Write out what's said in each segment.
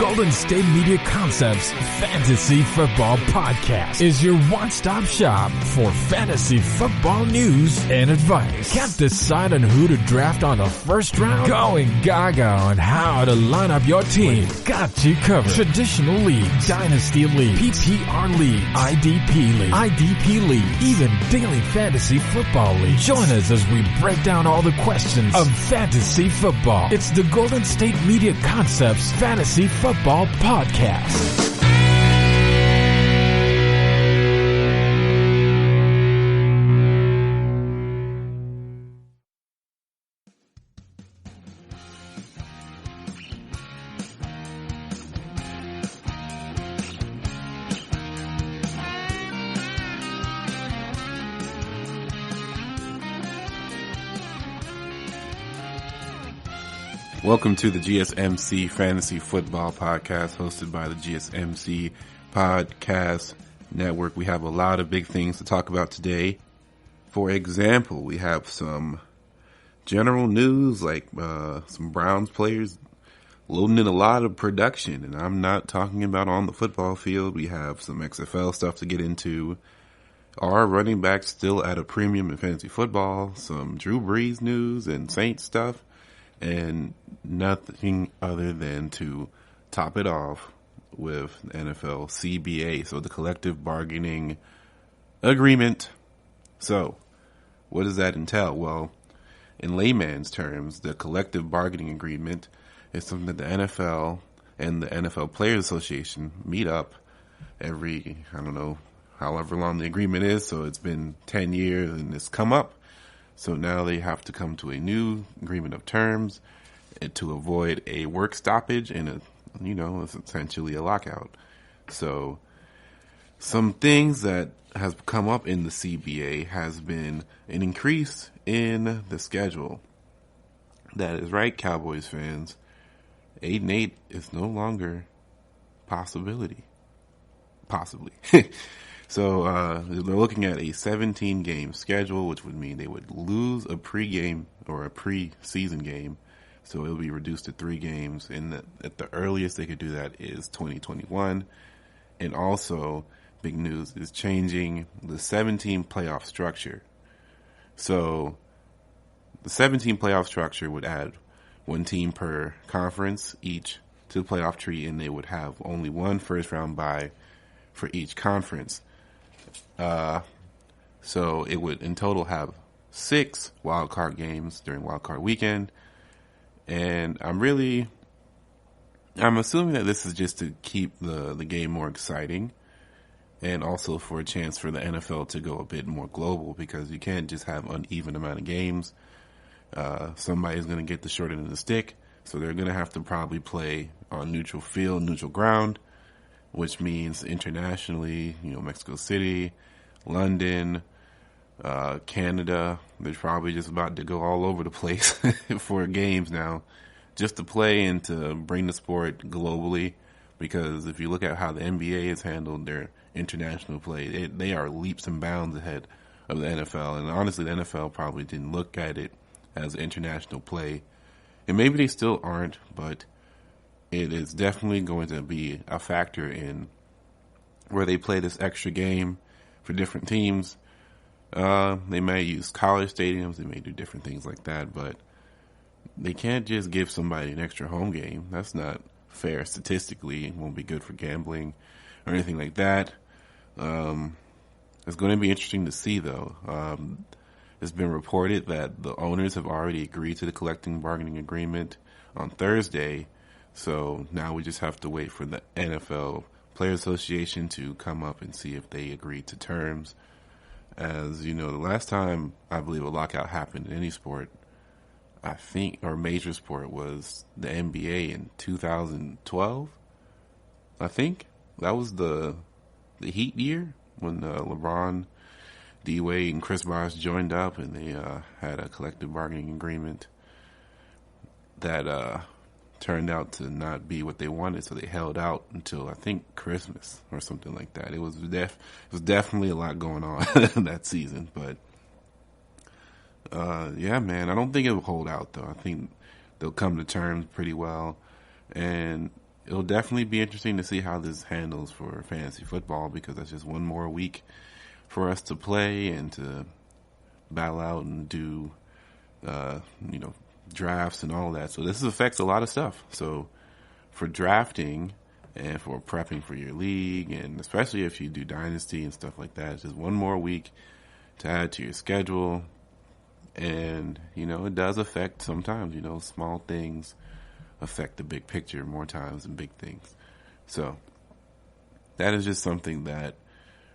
Golden State Media Concepts Fantasy Football Podcast is your one-stop shop for fantasy football news and advice. Can't decide on who to draft on the first round? Going gaga on how to line up your team. Got you covered. Traditional league, dynasty league, PPR league, IDP league, even daily fantasy football league. Join us as we break down all the questions of fantasy football. It's the Golden State Media Concepts Fantasy Football Podcast. Welcome to the GSMC Fantasy Football Podcast, hosted by the GSMC Podcast Network. We have a lot of big things to talk about today. For example, we have some general news, like some Browns players loading in a lot of production, and I'm not talking about on the football field. We have some XFL stuff to get into. Are running backs still at a premium in fantasy football? Some Drew Brees news and Saints stuff. And nothing other than to top it off with NFL CBA, so the collective bargaining agreement. So, what does that entail? Well, in layman's terms, the collective bargaining agreement is something that the NFL and the NFL Players Association meet up every, however long the agreement is. So it's been 10 years and it's come up. So now they have to come to a new agreement of terms to avoid a work stoppage and it's essentially a lockout. So some things that has come up in the CBA has been an increase in the schedule. That is right, Cowboys fans. 8-8 is no longer possibly. So they're looking at a 17-game schedule, which would mean they would lose a pregame or a preseason game. So it'll be reduced to 3 games. And at the earliest they could do that is 2021. And also, big news is changing the 17 playoff structure. So the 17 playoff structure would add 1 team per conference each to the playoff tree, and they would have only 1 first-round bye for each conference. So it would in total have 6 wild card games during wild card weekend. And I'm assuming that this is just to keep the game more exciting and also for a chance for the NFL to go a bit more global, because you can't just have uneven amount of games. Somebody's going to get the short end of the stick. So they're going to have to probably play on neutral field, neutral ground, which means internationally, Mexico City, London, Canada. They're probably just about to go all over the place for games now, just to play and to bring the sport globally. Because if you look at how the NBA has handled their international play, they are leaps and bounds ahead of the NFL. And honestly, the NFL probably didn't look at it as international play. And maybe they still aren't, but it is definitely going to be a factor in where they play this extra game for different teams. They may use college stadiums. They may do different things like that, but they can't just give somebody an extra home game. That's not fair statistically. It won't be good for gambling or anything like that. It's going to be interesting to see, though. It's been reported that the owners have already agreed to the collective bargaining agreement on Thursday. So now we just have to wait for the NFL Players Association to come up and see if they agree to terms. As you know, the last time I believe a lockout happened in any sport, I think, or major sport, was the NBA in 2012. I think that was the Heat year when LeBron, D-Wade, and Chris Bosh joined up, and they had a collective bargaining agreement that turned out to not be what they wanted, so they held out until I think Christmas or something like that. It was definitely a lot going on that season, but yeah, man, I don't think it will hold out though. I think they'll come to terms pretty well, and it'll definitely be interesting to see how this handles for fantasy football, because that's just one more week for us to play and to battle out and do, drafts and all that. So this affects a lot of stuff. So for drafting and for prepping for your league, and especially if you do dynasty and stuff like that, it's just one more week to add to your schedule. And, it does affect sometimes, small things affect the big picture more times than big things. So that is just something that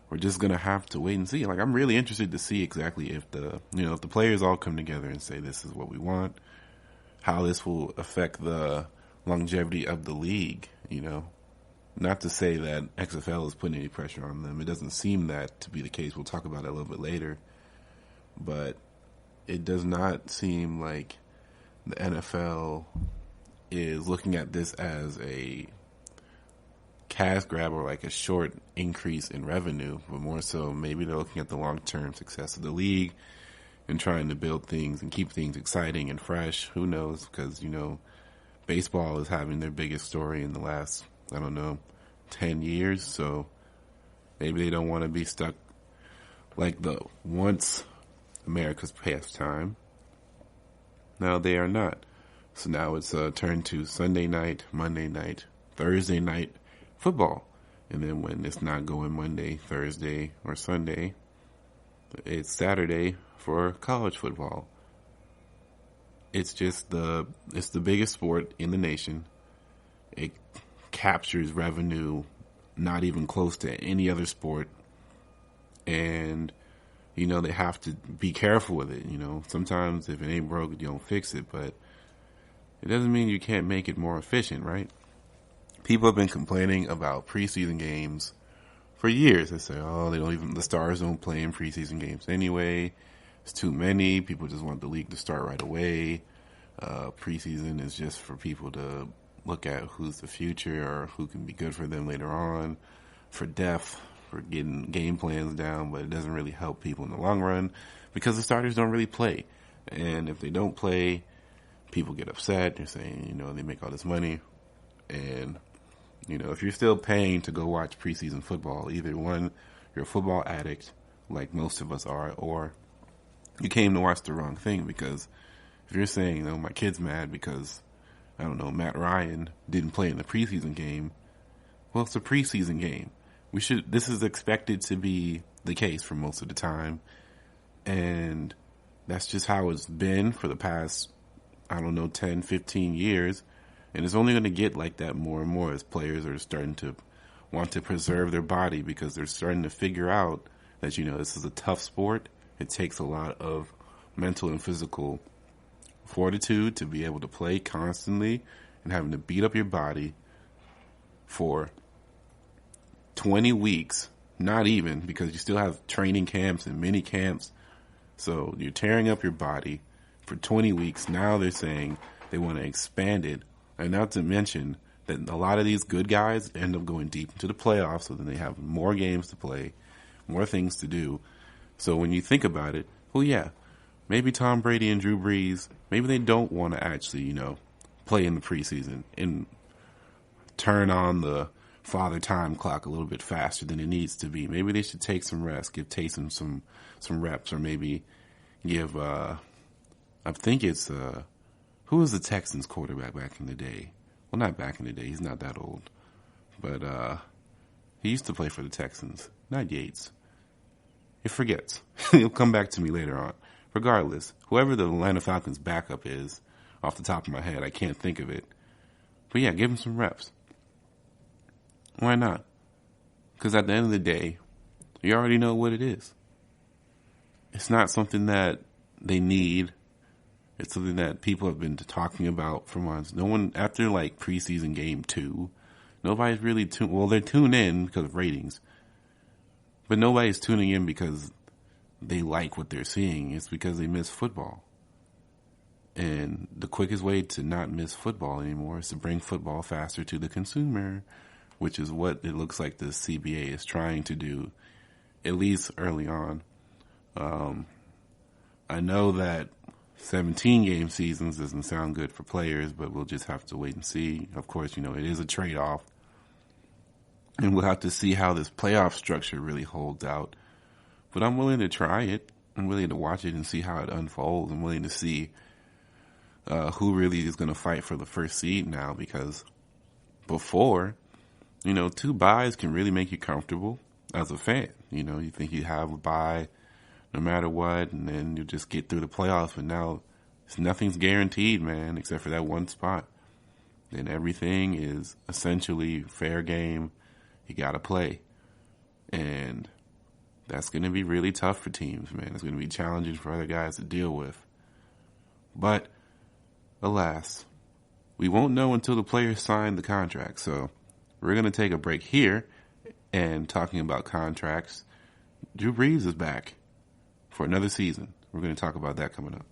we're just going to have to wait and see. Like, I'm really interested to see exactly if if the players all come together and say, this is what we want, how this will affect the longevity of the league, Not to say that XFL is putting any pressure on them. It doesn't seem that to be the case. We'll talk about it a little bit later. But it does not seem like the NFL is looking at this as a cash grab or like a short increase in revenue, but more so maybe they're looking at the long-term success of the league and trying to build things and keep things exciting and fresh. Who knows? Because, baseball is having their biggest story in the last, 10 years. So maybe they don't want to be stuck like the once America's pastime. Now they are not. So now it's turned to Sunday night, Monday night, Thursday night football. And then when it's not going Monday, Thursday, or Sunday, it's Saturday for college football. It's just it's the biggest sport in the nation. It captures revenue not even close to any other sport. And, they have to be careful with it. Sometimes if it ain't broke, you don't fix it. But it doesn't mean you can't make it more efficient, right? People have been complaining about preseason games for years. They say, the stars don't play in preseason games anyway. It's too many. People just want the league to start right away. Preseason is just for people to look at who's the future or who can be good for them later on, for depth, for getting game plans down, but it doesn't really help people in the long run because the starters don't really play. And if they don't play, people get upset. They're saying, they make all this money. And, if you're still paying to go watch preseason football, either one, you're a football addict, like most of us are, or you came to watch the wrong thing. Because if you're saying, my kid's mad because, Matt Ryan didn't play in the preseason game, well, it's a preseason game. This is expected to be the case for most of the time. And that's just how it's been for the past, 10, 15 years. And it's only going to get like that more and more as players are starting to want to preserve their body because they're starting to figure out that, this is a tough sport. It takes a lot of mental and physical fortitude to be able to play constantly and having to beat up your body for 20 weeks, not even, because you still have training camps and mini camps. So you're tearing up your body for 20 weeks. Now they're saying they want to expand it. And not to mention that a lot of these good guys end up going deep into the playoffs, so then they have more games to play, more things to do. So when you think about it, well, yeah, maybe Tom Brady and Drew Brees, maybe they don't want to actually, play in the preseason and turn on the father time clock a little bit faster than it needs to be. Maybe they should take some rest, give Taysom some reps, or maybe give, I think it's, who was the Texans quarterback back in the day? Well, not back in the day. He's not that old. But he used to play for the Texans. Not Yates. It forgets. He'll come back to me later on. Regardless, whoever the Atlanta Falcons backup is, off the top of my head, I can't think of it. But yeah, give him some reps. Why not? Because at the end of the day, you already know what it is. It's not something that they need. It's something that people have been talking about for months. No one, after like preseason game 2, nobody's really they're tuned in because of ratings. But nobody's tuning in because they like what they're seeing. It's because they miss football. And the quickest way to not miss football anymore is to bring football faster to the consumer, which is what it looks like the CBA is trying to do, at least early on. I know that 17-game seasons doesn't sound good for players, but we'll just have to wait and see. Of course, it is a trade-off. And we'll have to see how this playoff structure really holds out. But I'm willing to try it. I'm willing to watch it and see how it unfolds. I'm willing to see who really is going to fight for the first seed now, because before, 2 byes can really make you comfortable as a fan. You think you have a bye no matter what, and then you just get through the playoffs. But now nothing's guaranteed, man, except for that one spot. Then everything is essentially fair game. You got to play. And that's going to be really tough for teams, man. It's going to be challenging for other guys to deal with. But, alas, we won't know until the players sign the contract. So, we're going to take a break here. And talking about contracts, Drew Brees is back for another season. We're going to talk about that coming up.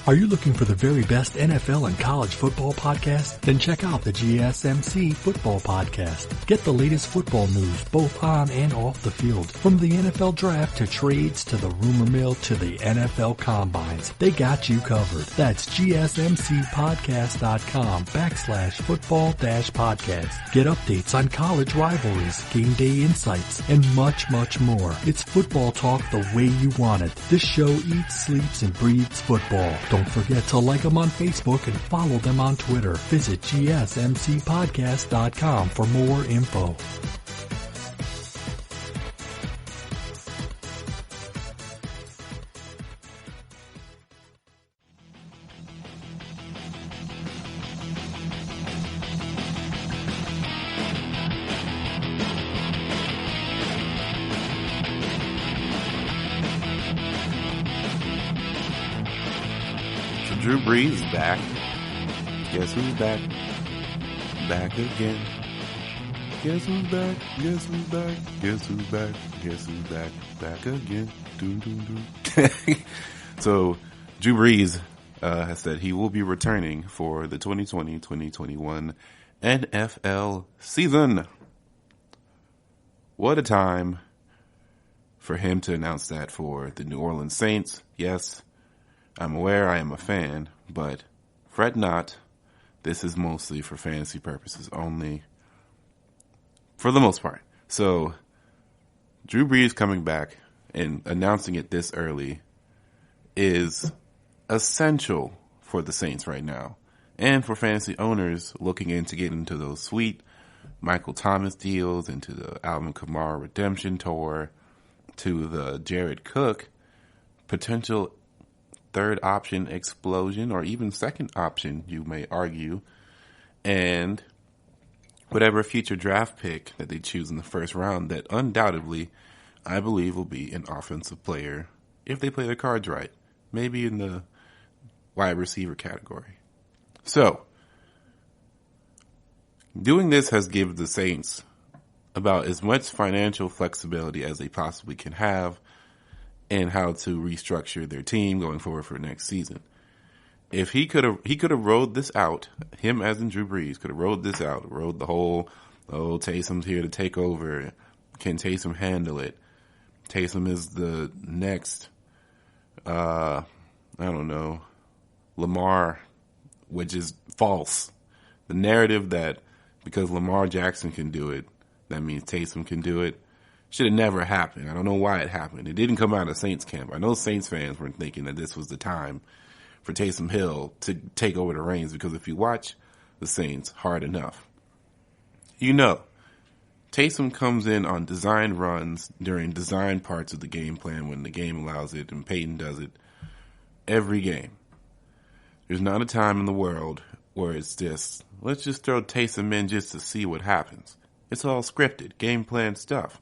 Are you looking for the very best NFL and college football podcast? Then check out the GSMC Football Podcast. Get the latest football news both on and off the field. From the NFL Draft to trades to the rumor mill to the NFL Combines, they got you covered. That's GSMCpodcast.com/football-podcast. Get updates on college rivalries, game day insights, and much, much more. It's football talk the way you want it. This show eats, sleeps, and breathes football. Don't forget to like them on Facebook and follow them on Twitter. Visit GSMCpodcast.com for more info. Drew Brees is back. Guess who's back? Back again. Guess who's back? Guess who's back? Guess who's back? Guess who's back? Back again. Doom, doom, doom. So, Drew Brees has said he will be returning for the 2020-2021 NFL season. What a time for him to announce that for the New Orleans Saints. Yes, I'm aware I am a fan, but fret not. This is mostly for fantasy purposes only, for the most part. So, Drew Brees coming back and announcing it this early is essential for the Saints right now, and for fantasy owners looking in to get into those sweet Michael Thomas deals, into the Alvin Kamara redemption tour, to the Jared Cook potential third option explosion, or even second option, you may argue, and whatever future draft pick that they choose in the first round that undoubtedly I believe will be an offensive player if they play their cards right, maybe in the wide receiver category. So, doing this has given the Saints about as much financial flexibility as they possibly can have and how to restructure their team going forward for next season. If he could have rode this out, him as in Drew Brees could have rode this out, rode the whole, Taysom's here to take over. Can Taysom handle it? Taysom is the next, Lamar, which is false. The narrative that because Lamar Jackson can do it, that means Taysom can do it, should have never happened. I don't know why it happened. It didn't come out of Saints camp. I know Saints fans weren't thinking that this was the time for Taysom Hill to take over the reins, because if you watch the Saints hard enough, Taysom comes in on design runs during design parts of the game plan when the game allows it, and Peyton does it every game. There's not a time in the world where it's just, let's just throw Taysom in just to see what happens. It's all scripted, game plan stuff.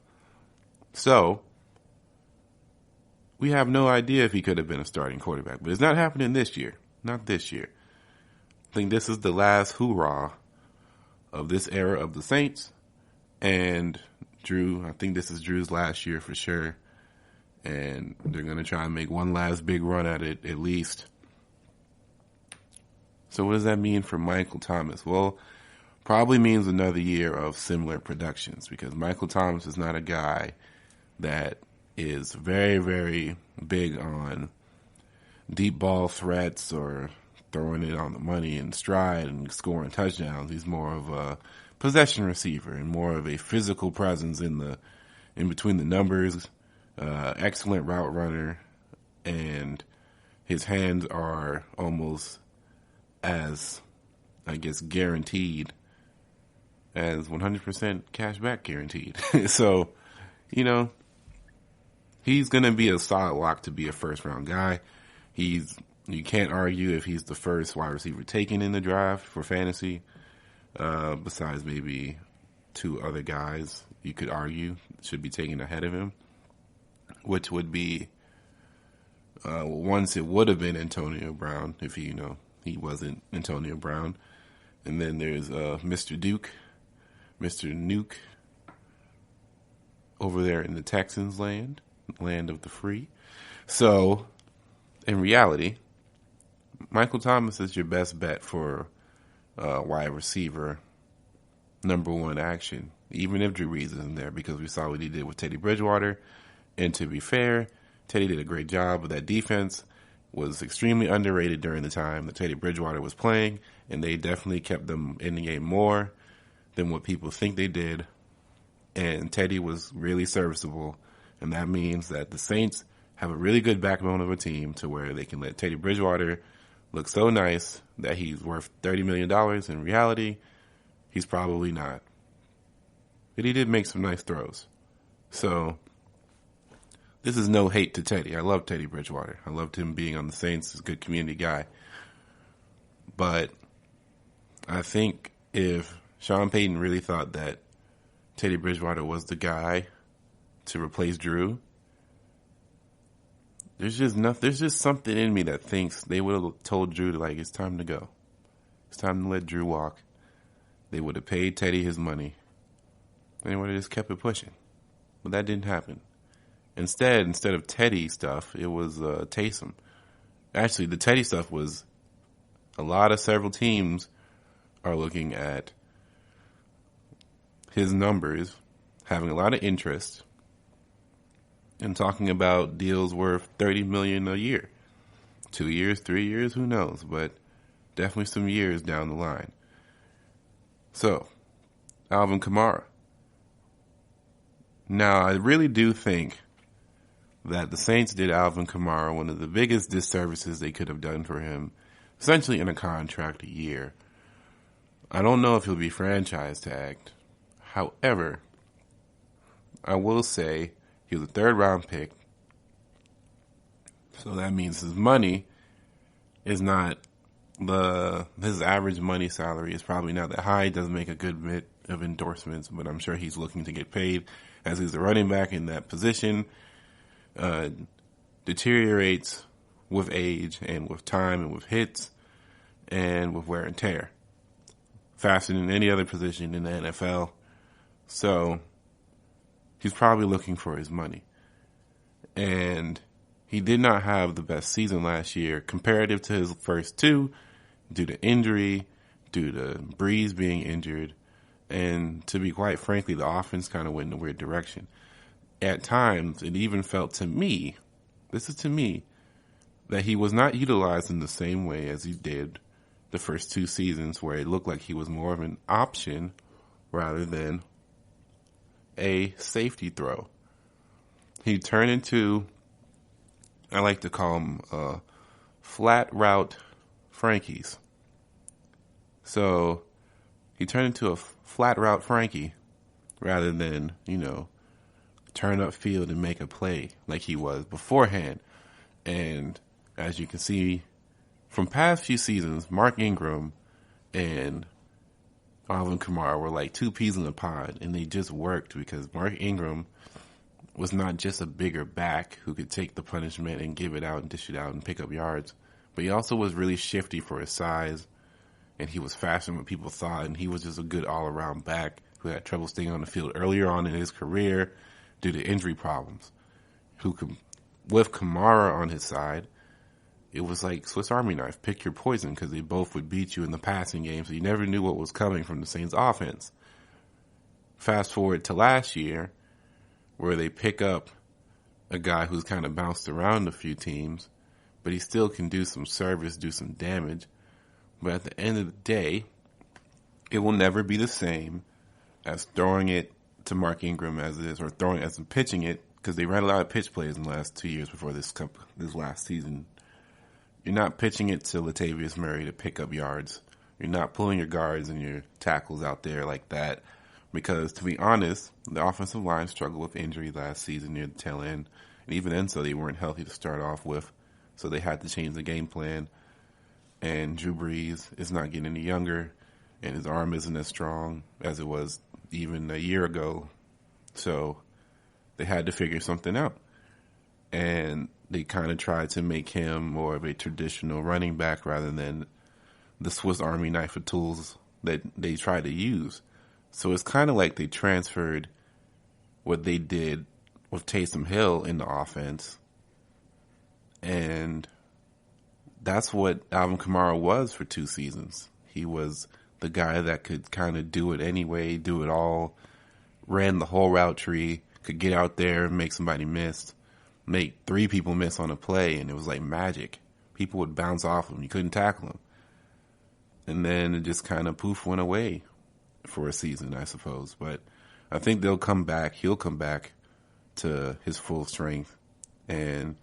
So, we have no idea if he could have been a starting quarterback, but it's not happening this year. Not this year. I think this is the last hoorah of this era of the Saints, and I think this is Drew's last year for sure, and they're going to try and make one last big run at it at least. So what does that mean for Michael Thomas? Well, probably means another year of similar productions, because Michael Thomas is not a guy that is very, very big on deep ball threats or throwing it on the money in stride and scoring touchdowns. He's more of a possession receiver and more of a physical presence in between the numbers. Excellent route runner, and his hands are almost as, I guess, guaranteed as 100% cash back guaranteed. So, he's going to be a solid lock to be a first-round guy. You can't argue if he's the first wide receiver taken in the draft for fantasy, besides maybe two other guys you could argue should be taken ahead of him, which would be, once it would have been Antonio Brown if he wasn't Antonio Brown. And then there's Mr. Nuke over there in the Texans land of the free. So, in reality, Michael Thomas is your best bet for wide receiver number one action, even if Drew Brees isn't there, because we saw what he did with Teddy Bridgewater. And to be fair, Teddy did a great job, but that defense was extremely underrated during the time that Teddy Bridgewater was playing, and they definitely kept them in the game more than what people think they did. And Teddy was really serviceable, and that means that the Saints have a really good backbone of a team to where they can let Teddy Bridgewater look so nice that he's worth $30 million. In reality, he's probably not. But he did make some nice throws. So, this is no hate to Teddy. I love Teddy Bridgewater. I loved him being on the Saints. He's a good community guy. But I think if Sean Payton really thought that Teddy Bridgewater was the guy to replace Drew, there's just something in me that thinks they would have told Drew it's time to go. It's time to let Drew walk. They would have paid Teddy his money. And they would have just kept it pushing. But that didn't happen. Instead of Teddy stuff, it was Taysom. Actually, the Teddy stuff was several teams are looking at his numbers, having a lot of interest, and talking about deals worth $30 million a year. 2 years, 3 years, who knows? But definitely some years down the line. So, Alvin Kamara. Now, I really do think that the Saints did Alvin Kamara one of the biggest disservices they could have done for him, essentially in a contract a year. I don't know if he'll be franchise tagged. However, I will say he was a third-round pick, so that means his money is not his average money salary is probably not that high. He doesn't make a good bit of endorsements, but I'm sure he's looking to get paid as he's a running back in that position. Deteriorates with age and with time and with hits and with wear and tear faster than any other position in the NFL. So he's probably looking for his money. And he did not have the best season last year comparative to his first two due to injury, due to Brees being injured, and to be quite frankly, the offense kind of went in a weird direction. At times, it even felt to me, that he was not utilized in the same way as he did the first two seasons, where it looked like he was more of an option rather than a safety throw. He turned into, I like to call them flat route Frankies. So he turned into a flat route Frankie rather than, turn up field and make a play like he was beforehand. And as you can see from past few seasons, Mark Ingram and Alvin Kamara were like two peas in a pod, and they just worked because Mark Ingram was not just a bigger back who could take the punishment and give it out and dish it out and pick up yards, but he also was really shifty for his size, and he was faster than what people thought, and he was just a good all-around back who had trouble staying on the field earlier on in his career due to injury problems. With Kamara on his side, it was like Swiss Army knife. Pick your poison, because they both would beat you in the passing game, so you never knew what was coming from the Saints offense. Fast forward to last year, where they pick up a guy who's kind of bounced around a few teams, but he still can do some service, do some damage. But at the end of the day, it will never be the same as throwing it to Mark Ingram as it is, or throwing as in pitching it, because they ran a lot of pitch plays in the last 2 years before this last season. You're not pitching it to Latavius Murray to pick up yards. You're not pulling your guards and your tackles out there like that. Because, to be honest, the offensive line struggled with injury last season near the tail end. And even then, so they weren't healthy to start off with. So they had to change the game plan. And Drew Brees is not getting any younger. And his arm isn't as strong as it was even a year ago. So they had to figure something out. And they kind of tried to make him more of a traditional running back rather than the Swiss Army knife of tools that they tried to use. So it's kind of like they transferred what they did with Taysom Hill in the offense. And that's what Alvin Kamara was for 2 seasons. He was the guy that could kind of do it anyway, do it all, ran the whole route tree, could get out there and make somebody miss, make 3 people miss on a play, and it was like magic. People would bounce off him. You couldn't tackle him. And then it just kind of poof went away for a season, I suppose. But I think they'll come back. He'll come back to his full strength. And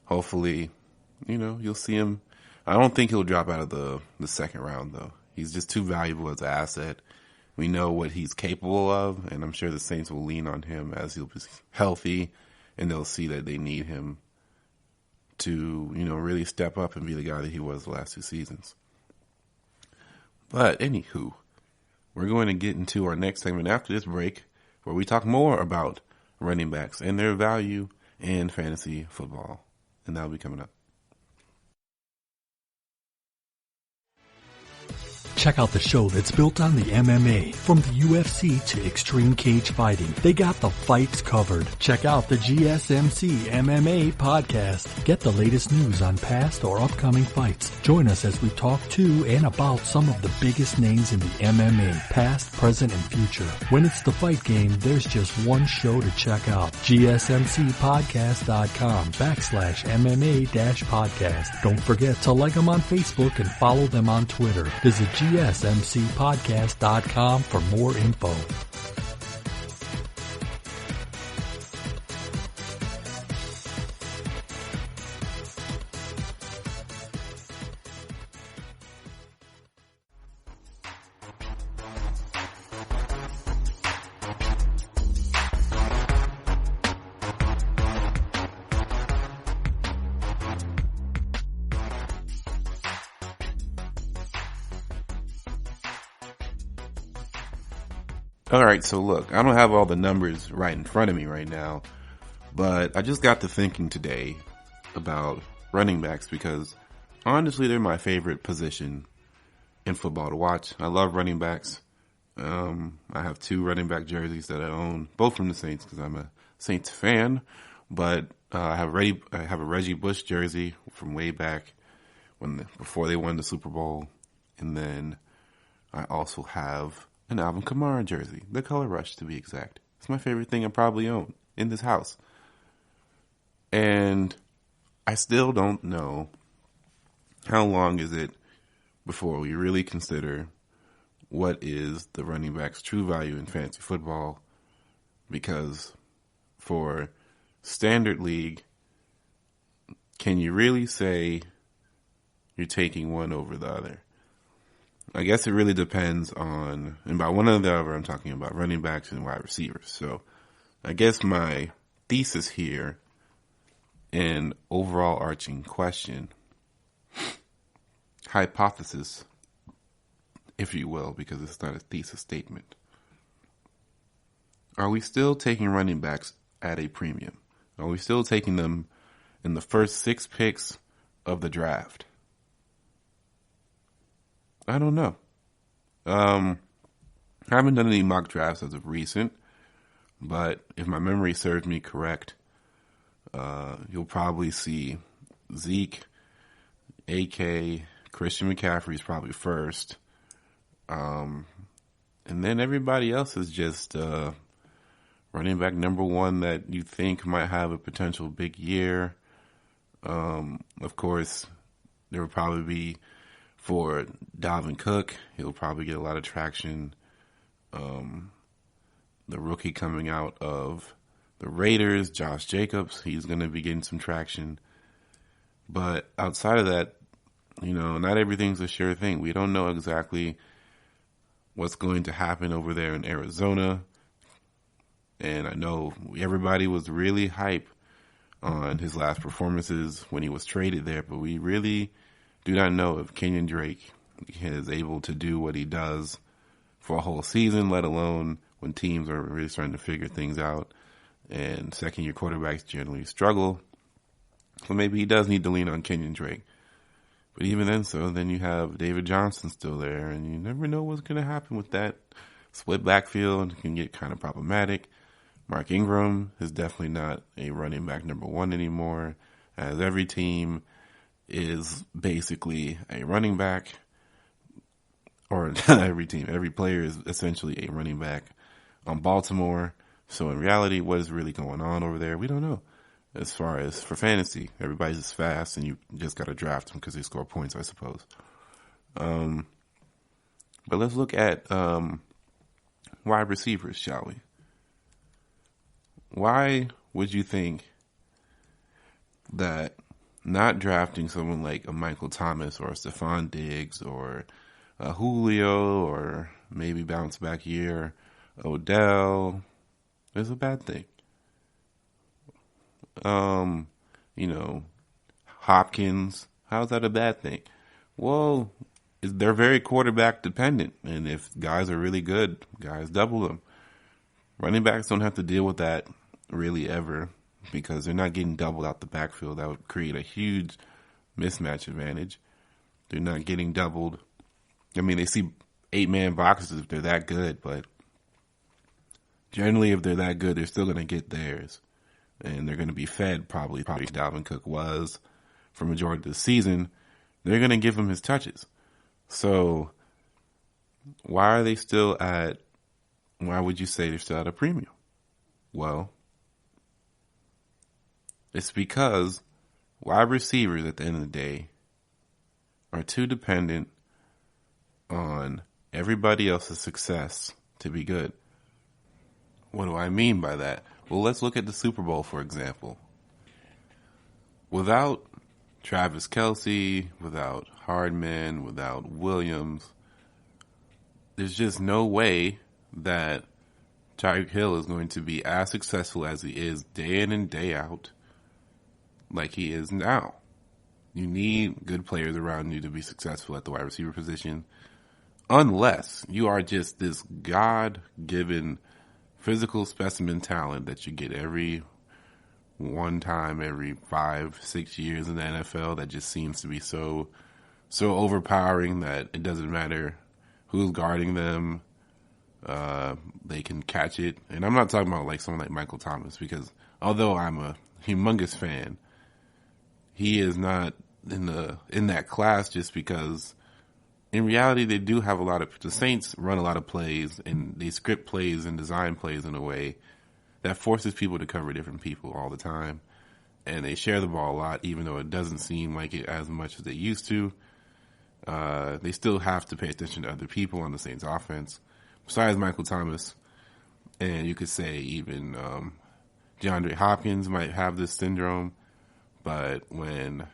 hopefully, you'll see him. I don't think he'll drop out of the second round, though. He's just too valuable as an asset. We know what he's capable of, and I'm sure the Saints will lean on him as he'll be healthy, and they'll see that they need him to, really step up and be the guy that he was the last 2 seasons. But anywho, we're going to get into our next segment after this break, where we talk more about running backs and their value in fantasy football. And that'll be coming up. Check out the show that's built on the MMA, from the UFC to extreme cage fighting. They got the fights covered. Check out the GSMC MMA podcast. Get the latest news on past or upcoming fights. Join us as we talk to and about some of the biggest names in the MMA, past, present, and future. When it's the fight game, there's just one show to check out. GSMCpodcast.com/MMA-podcast. Don't forget to like them on Facebook and follow them on Twitter. Visit GSMCpodcast.com for more info. All right, so look, I don't have all the numbers right in front of me right now, but I just got to thinking today about running backs because honestly, they're my favorite position in football to watch. I love running backs. I have 2 running back jerseys that I own, both from the Saints because I'm a Saints fan, but I have a Reggie Bush jersey from way back before they won the Super Bowl, and then I also have an Alvin Kamara jersey, the Color Rush to be exact. It's my favorite thing I probably own in this house. And I still don't know how long is it before we really consider what is the running back's true value in fantasy football, because for standard league, can you really say you're taking one over the other? I guess it really depends on, and by one or the other, I'm talking about running backs and wide receivers. So I guess my thesis here and overall arching question, hypothesis, if you will, because it's not a thesis statement. Are we still taking running backs at a premium? Are we still taking them in the first 6 picks of the draft? I don't know. I haven't done any mock drafts as of recent, but if my memory serves me correct, you'll probably see Zeke, AK, Christian McCaffrey's probably first, and then everybody else is just running back number one that you think might have a potential big year. Of course, there will probably be for Dalvin Cook. He'll probably get a lot of traction. The rookie coming out of the Raiders, Josh Jacobs, he's going to be getting some traction. But outside of that, not everything's a sure thing. We don't know exactly what's going to happen over there in Arizona. And I know everybody was really hype on his last performances when he was traded there, but we really do not know if Kenyon Drake is able to do what he does for a whole season, let alone when teams are really starting to figure things out and second-year quarterbacks generally struggle. So maybe he does need to lean on Kenyon Drake. But even then you have David Johnson still there, and you never know what's going to happen with that split backfield. It can get kind of problematic. Mark Ingram is definitely not a running back number one anymore, as every team is basically a running back, or not every team, every player is essentially a running back on Baltimore. So in reality, what is really going on over there, we don't know. As far as for fantasy, everybody's just fast, and you just got to draft them because they score points, I suppose. But let's look at wide receivers, shall we? Why would you think that not drafting someone like a Michael Thomas or a Stephon Diggs or a Julio or maybe bounce back year Odell is a bad thing? Hopkins, how's that a bad thing? Well, they're very quarterback dependent, and if guys are really good, guys double them. Running backs don't have to deal with that really ever because they're not getting doubled out the backfield. That would create a huge mismatch advantage. They're not getting doubled. I mean, they see 8-man boxes if they're that good, but generally if they're that good, they're still going to get theirs. And they're going to be fed probably Dalvin Cook was for majority of the season. They're going to give him his touches. So why would you say they're still at a premium? Well, it's because wide receivers at the end of the day are too dependent on everybody else's success to be good. What do I mean by that? Well, let's look at the Super Bowl, for example. Without Travis Kelce, without Hardman, without Williams, there's just no way that Tyreek Hill is going to be as successful as he is day in and day out like he is now. You need good players around you to be successful at the wide receiver position, unless you are just this God-given physical specimen talent that you get every 5-6 years in the NFL that just seems to be so overpowering that it doesn't matter who's guarding them. They can catch it. And I'm not talking about like someone like Michael Thomas, because although I'm a humongous fan, he is not in that class just because in reality they do have the Saints run a lot of plays, and they script plays and design plays in a way that forces people to cover different people all the time. And they share the ball a lot, even though it doesn't seem like it as much as they used to. They still have to pay attention to other people on the Saints offense. Besides Michael Thomas, and you could say even DeAndre Hopkins might have this syndrome, but when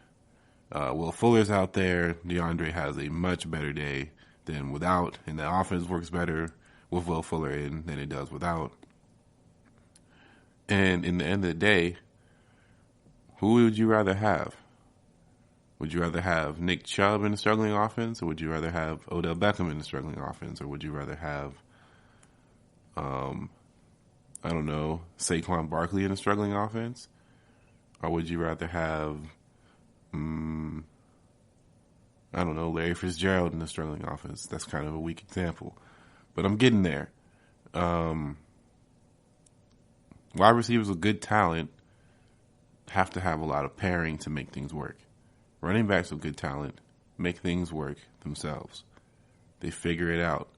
Will Fuller's out there, DeAndre has a much better day than without, and the offense works better with Will Fuller in than it does without. And in the end of the day, who would you rather have? Would you rather have Nick Chubb in a struggling offense, or would you rather have Odell Beckham in a struggling offense, or would you rather have, Saquon Barkley in a struggling offense, or would you rather have, Larry Fitzgerald in a struggling offense? That's kind of a weak example, but I'm getting there. Wide receivers with good talent have to have a lot of pairing to make things work. Running backs with good talent make things work themselves. They figure it out,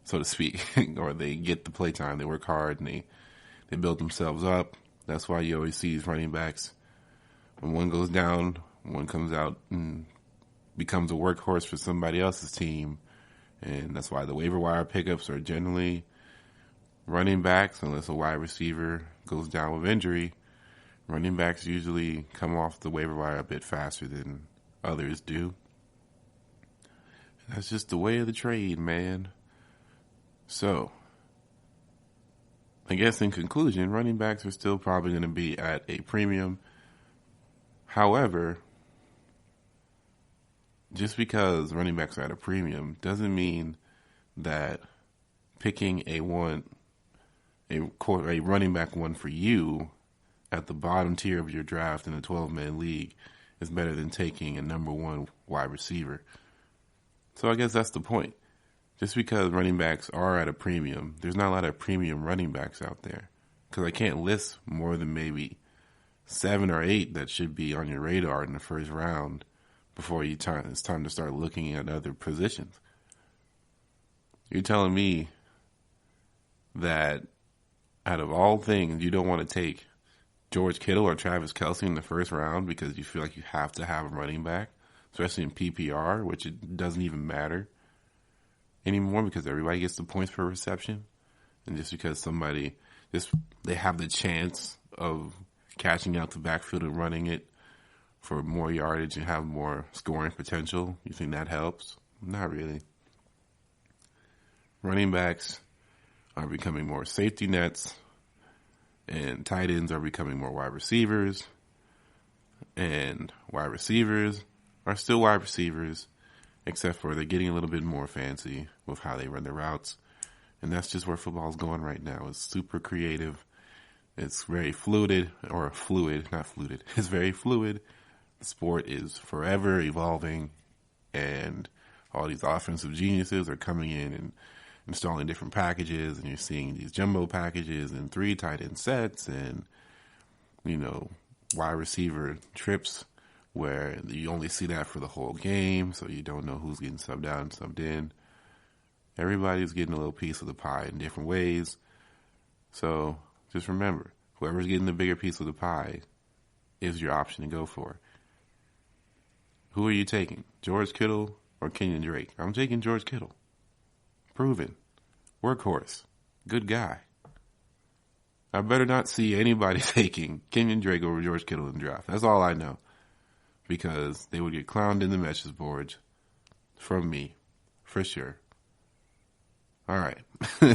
so to speak, or they get the play time. They work hard and They build themselves up. That's why you always see these running backs. When one goes down, one comes out and becomes a workhorse for somebody else's team. And that's why the waiver wire pickups are generally running backs, unless a wide receiver goes down with injury. Running backs usually come off the waiver wire a bit faster than others do. That's just the way of the trade, man. So, I guess in conclusion, running backs are still probably going to be at a premium. However, just because running backs are at a premium doesn't mean that picking a running back one for you at the bottom tier of your draft in a 12-man league is better than taking a number one wide receiver. So I guess that's the point. Just because running backs are at a premium, there's not a lot of premium running backs out there. Because I can't list more than maybe 7 or 8 that should be on your radar in the first round before it's time to start looking at other positions. You're telling me that out of all things, you don't want to take George Kittle or Travis Kelce in the first round because you feel like you have to have a running back, especially in PPR, which it doesn't even matter anymore because everybody gets the points per reception. And just because they have the chance of catching out the backfield and running it for more yardage and have more scoring potential, you think that helps? Not really. Running backs are becoming more safety nets, and tight ends are becoming more wide receivers, and wide receivers are still wide receivers, except for they're getting a little bit more fancy with how they run their routes. And that's just where football's going right now. It's super creative. It's very fluid. It's very fluid. The sport is forever evolving, and all these offensive geniuses are coming in and installing different packages, and you're seeing these jumbo packages and 3 tight end sets and, wide receiver trips where you only see that for the whole game, so you don't know who's getting subbed out and subbed in. Everybody's getting a little piece of the pie in different ways. So just remember, whoever's getting the bigger piece of the pie is your option to go for. Who are you taking? George Kittle or Kenyon Drake? I'm taking George Kittle. Proven. Workhorse. Good guy. I better not see anybody taking Kenyon Drake over George Kittle in the draft. That's all I know. Because they would get clowned in the message boards from me. For sure. All right.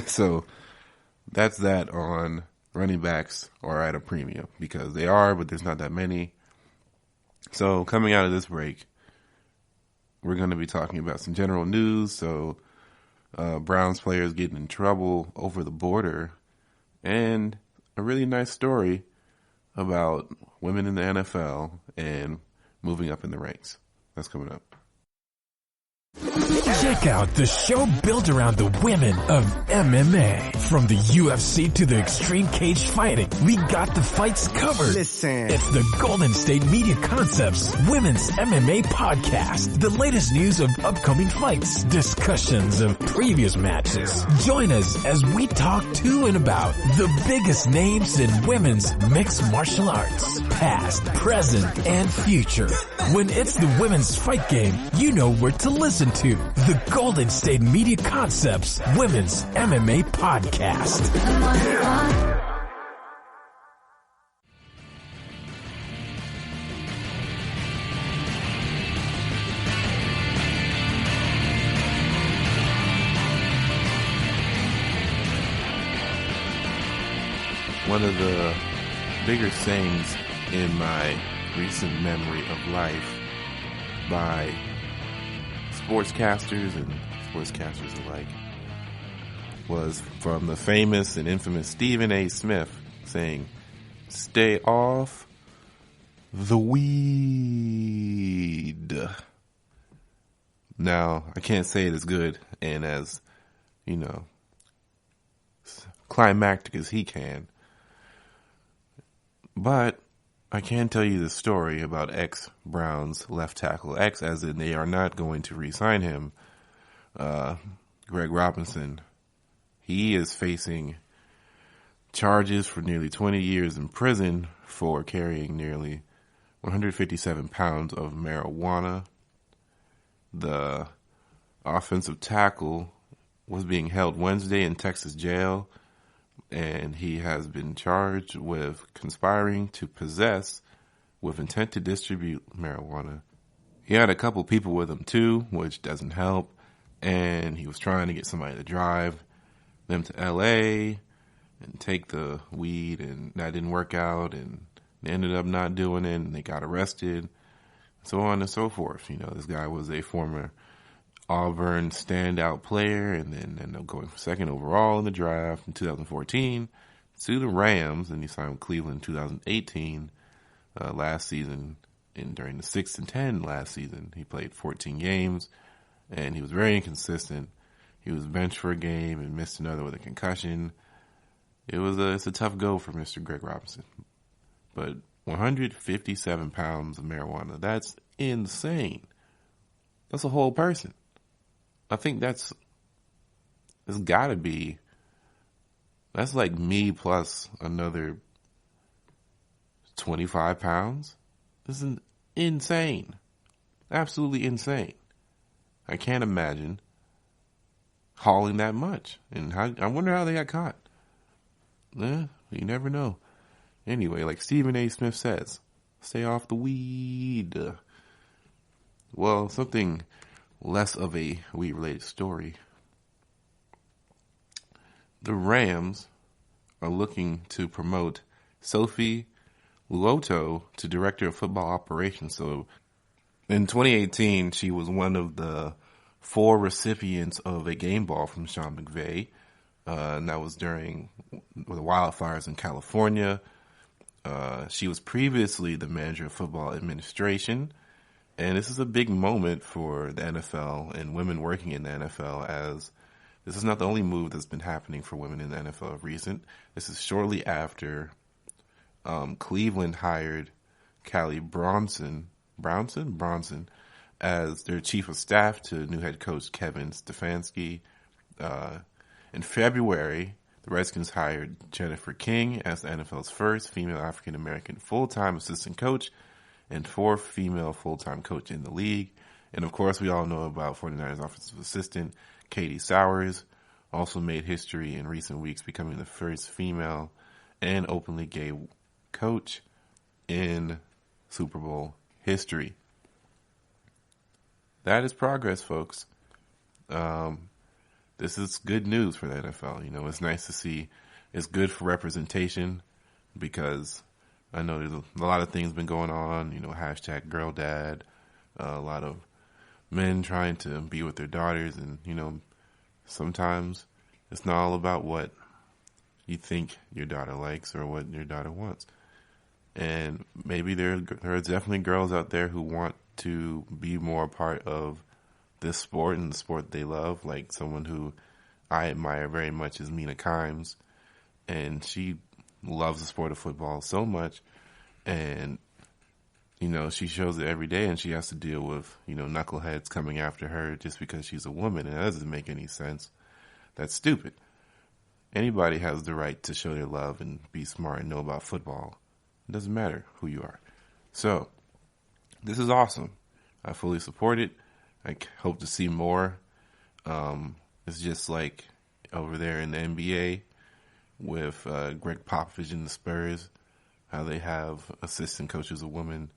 So that's that on running backs are at a premium. Because they are, but there's not that many. So coming out of this break, we're going to be talking about some general news. So Browns players getting in trouble over the border, and a really nice story about women in the NFL and moving up in the ranks. That's coming up. Check out the show built around the women of MMA. From the UFC to the extreme cage fighting, we got the fights covered. Listen. It's the Golden State Media Concepts Women's MMA Podcast. The latest news of upcoming fights, discussions of previous matches. Join us as we talk to and about the biggest names in women's mixed martial arts, past, present, and future. When it's the women's fight game, you know where to listen to. The Golden State Media Concepts Women's MMA Podcast. One of the bigger sayings in my recent memory of life by sportscasters and sportscasters alike was from the famous and infamous Stephen A. Smith saying, "Stay off the weed." Now, I can't say it as good and as, climactic as he can, but I can tell you the story about ex-Browns left tackle, ex as in they are not going to re-sign him, Greg Robinson. He is facing charges for nearly 20 years in prison for carrying nearly 157 pounds of marijuana. The offensive tackle was being held Wednesday in Texas jail, and he has been charged with conspiring to possess with intent to distribute marijuana. He had a couple people with him too, which doesn't help, and he was trying to get somebody to drive them to LA and take the weed, and that didn't work out, and they ended up not doing it, and they got arrested, so on and so forth. You know, this guy was a former Auburn standout player, and then ended up going second overall in the draft in 2014 to the Rams, and he signed with Cleveland in 2018. Last season, and during the 6-10 last season, he played 14 games, and he was very inconsistent. He was benched for a game and missed another with a concussion. It's a tough go for Mr. Greg Robinson. But 157 pounds of marijuana, that's insane. That's a whole person. I think it's gotta be, that's like me plus another 25 pounds. This is insane. Absolutely insane. I can't imagine hauling that much. And I wonder how they got caught. You never know. Anyway, like Stephen A. Smith says, stay off the weed. Well, something less of a weed-related story. The Rams are looking to promote Sophie Luoto to Director of Football Operations. So in 2018, she was one of the 4 recipients of a game ball from Sean McVay. And that was during the wildfires in California. She was previously the manager of football administration. And this is a big moment for the NFL and women working in the NFL, as this is not the only move that's been happening for women in the NFL of recent. This is shortly after Cleveland hired Callie Bronson as their chief of staff to new head coach Kevin Stefanski. In February, the Redskins hired Jennifer King as the NFL's first female African-American full-time assistant coach and 4th female full-time coach in the league. And of course, we all know about 49ers offensive assistant Katie Sowers, also made history in recent weeks, becoming the first female and openly gay coach in Super Bowl history. That is progress, folks. This is good news for the NFL. You know, it's nice to see. It's good for representation, because I know there's a lot of things been going on. You know, #GirlDad, a lot of men trying to be with their daughters, and you know, sometimes it's not all about what you think your daughter likes or what your daughter wants. And maybe there are definitely girls out there who want to be more a part of this sport and the sport they love, like someone who I admire very much is Mina Kimes, and she loves the sport of football so much, and you know, she shows it every day, and she has to deal with, you know, knuckleheads coming after her just because she's a woman, and that doesn't make any sense. That's stupid. Anybody has the right to show their love and be smart and know about football. It doesn't matter who you are. So, this is awesome. I fully support it. I hope to see more. It's just like over there in the NBA with Greg Popovich and the Spurs, how they have assistant coaches, a woman,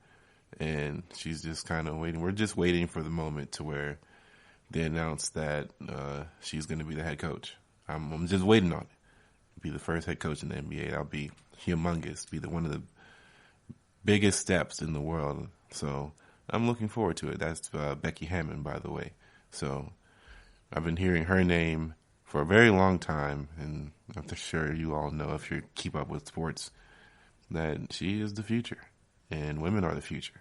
and she's just kind of waiting. We're just waiting for the moment to where they announce that she's going to be the head coach. I'm just waiting on it. Be the first head coach in the NBA. That'll be humongous. Be one of the biggest steps in the world. So I'm looking forward to it. That's Becky Hammond, by the way. So I've been hearing her name for a very long time, and I'm sure you all know, if you keep up with sports, that she is the future, and women are the future.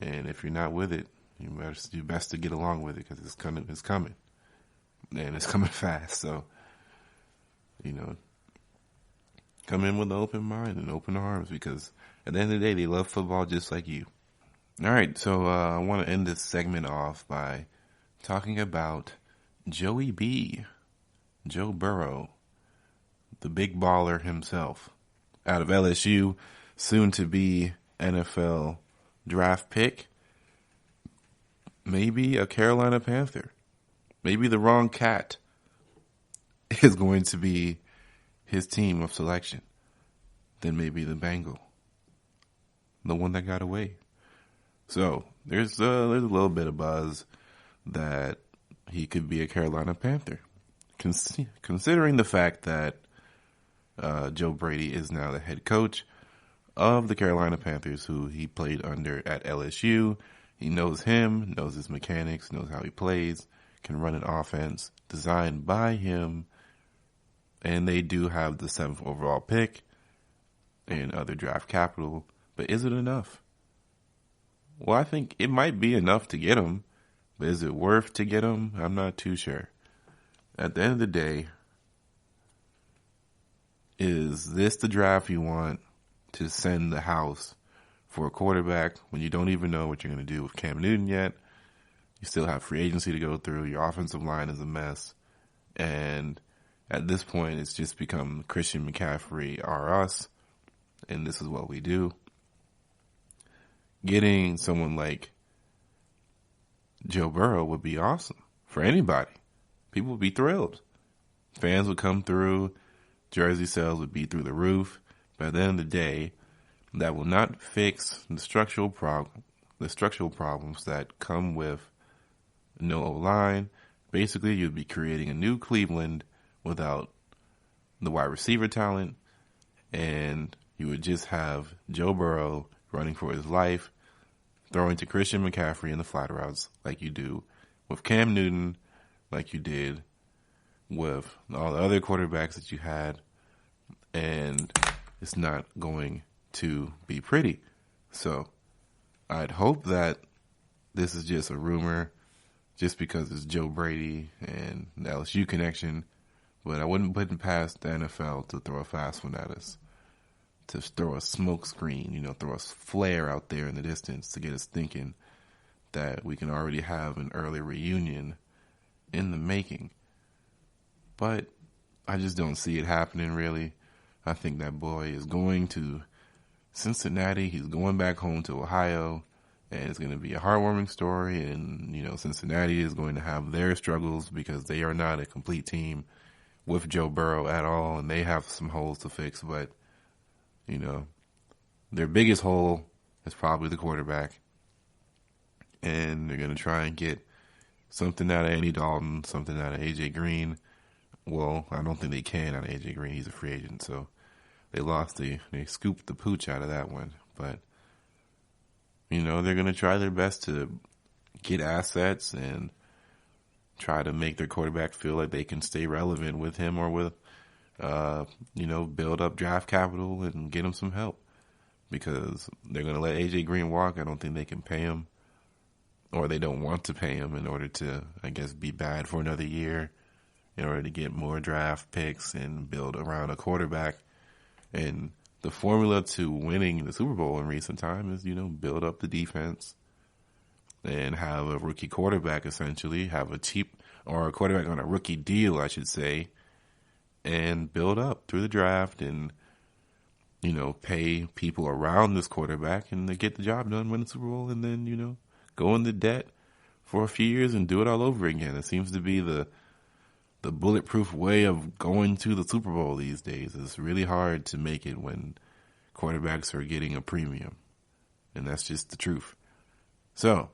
And if you're not with it, you better do best to get along with it, because it's coming, and it's coming fast. So, you know, come in with an open mind and open arms, because at the end of the day, they love football just like you. All right, so I want to end this segment off by talking about Joey B, Joe Burrow, the big baller himself, out of LSU, soon to be NFL draft pick, maybe a Carolina Panther, maybe the wrong cat is going to be his team of selection. Then maybe the Bengal, the one that got away. So there's a little bit of buzz that he could be a Carolina Panther, considering the fact that Joe Brady is now the head coach of the Carolina Panthers, who he played under at LSU. He knows him, knows his mechanics, knows how he plays, can run an offense designed by him, and they do have the 7th overall pick and other draft capital. But is it enough? Well, I think it might be enough to get him, but is it worth to get him? I'm not too sure. At the end of the day, is this the draft you want to send the house for a quarterback when you don't even know what you're going to do with Cam Newton yet? You still have free agency to go through. Your offensive line is a mess. And at this point, it's just become Christian McCaffrey are us, and this is what we do. Getting someone like Joe Burrow would be awesome for anybody. People would be thrilled. Fans would come through. Jersey sales would be through the roof. But at the end of the day, that will not fix the structural problems that come with no O-line. Basically, you'd be creating a new Cleveland without the wide receiver talent, and you would just have Joe Burrow running for his life, throwing to Christian McCaffrey in the flat routes like you do with Cam Newton, like you did with all the other quarterbacks that you had, and it's not going to be pretty. So I'd hope that this is just a rumor just because it's Joe Brady and the LSU connection, but I wouldn't put it past the NFL to throw a fast one at us, to throw a smoke screen, throw a flare out there in the distance to get us thinking that we can already have an early reunion in the making. But I just don't see it happening, really. I think that boy is going to Cincinnati. He's going back home to Ohio, and it's going to be a heartwarming story. And, Cincinnati is going to have their struggles because they are not a complete team with Joe Burrow at all, and they have some holes to fix. But, their biggest hole is probably the quarterback. And they're going to try and get something out of Andy Dalton, something out of A.J. Green. Well, I don't think they can out of A.J. Green. He's a free agent, so they scooped the pooch out of that one. But, they're going to try their best to get assets and try to make their quarterback feel like they can stay relevant with him or with, build up draft capital and get him some help. Because they're going to let A.J. Green walk. I don't think they can pay him, or they don't want to pay him in order to, be bad for another year, in order to get more draft picks and build around a quarterback. And the formula to winning the Super Bowl in recent time is, build up the defense and have a rookie quarterback, essentially, have a quarterback on a rookie deal, I should say, and build up through the draft and, pay people around this quarterback and they get the job done, win the Super Bowl, and then, go into debt for a few years and do it all over again. It seems to be the bulletproof way of going to the Super Bowl these days. It's really hard to make it when quarterbacks are getting a premium. And that's just the truth. So,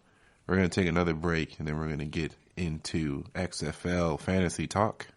we're going to take another break, and then we're going to get into XFL fantasy talk.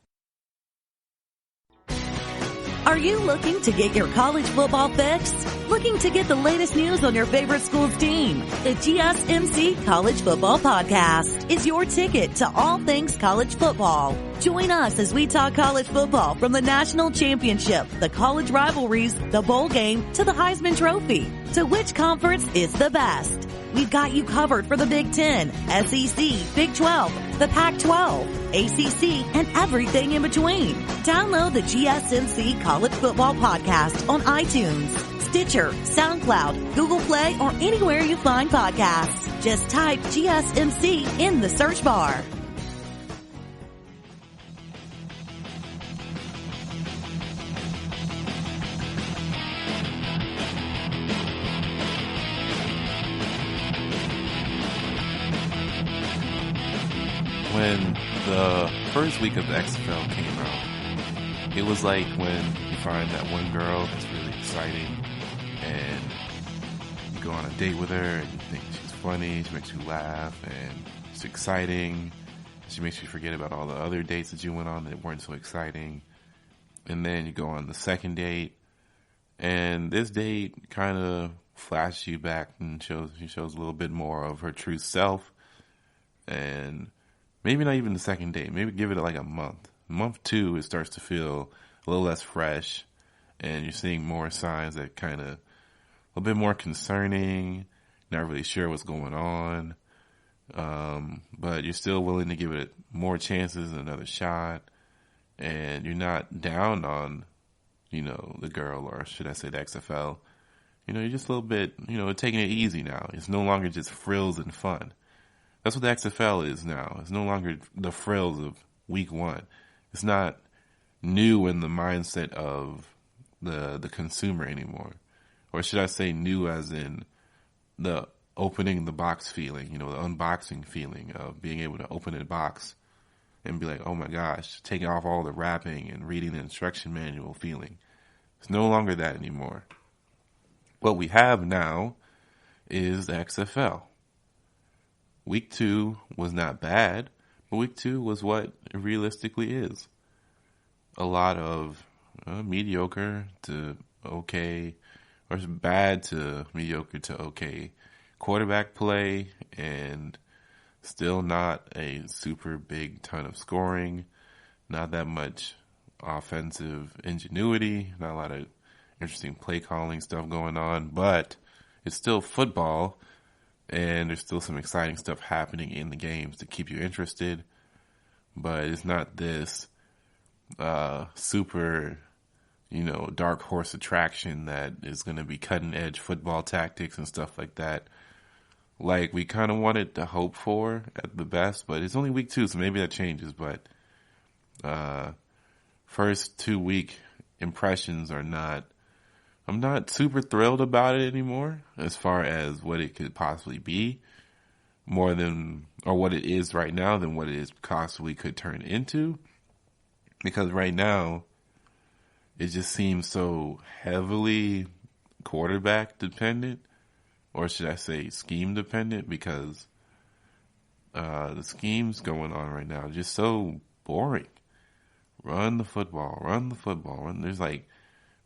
Are you looking to get your college football fix? Looking to get the latest news on your favorite school's team? The GSMC College Football Podcast is your ticket to all things college football. Join us as we talk college football from the national championship, the college rivalries, the bowl game, to the Heisman Trophy. To which conference is the best? We've got you covered for the Big Ten, SEC, Big 12, the Pac-12, ACC, and everything in between. Download the GSMC College Football Podcast on iTunes, Stitcher, SoundCloud, Google Play, or anywhere you find podcasts. Just type GSMC in the search bar. first week of the XFL came out, it was like when you find that one girl that's really exciting and you go on a date with her and you think she's funny, she makes you laugh, and it's exciting. She makes you forget about all the other dates that you went on that weren't so exciting. And then you go on the second date, and this date kind of flashes you back and she shows a little bit more of her true self. And maybe not even the second date. Maybe give it like a month. Month 2, it starts to feel a little less fresh, and you're seeing more signs that kind of a little bit more concerning. Not really sure what's going on, but you're still willing to give it more chances and another shot. And you're not down on, the girl, or should I say the XFL. You're just a little bit, taking it easy now. It's no longer just frills and fun. That's what the XFL is now. It's no longer the frills of week 1. It's not new in the mindset of the consumer anymore. Or should I say new as in the opening the box feeling, the unboxing feeling of being able to open a box and be like, oh my gosh, taking off all the wrapping and reading the instruction manual feeling. It's no longer that anymore. What we have now is the XFL. Week 2 was not bad, but week 2 was what it realistically is. A lot of mediocre to okay, or bad to mediocre to okay quarterback play, and still not a super big ton of scoring, not that much offensive ingenuity, not a lot of interesting play calling stuff going on, but it's still football. And there's still some exciting stuff happening in the games to keep you interested. But it's not this super, dark horse attraction that is going to be cutting edge football tactics and stuff like that. Like we kind of wanted to hope for at the best, but it's only week 2, so maybe that changes. But first 2 week impressions are not, I'm not super thrilled about it anymore as far as what it could possibly be, more than, or what it is right now than what it is possibly could turn into. Because right now, it just seems so heavily quarterback dependent, or should I say scheme dependent, because the schemes going on right now are just so boring. Run the football. There's like,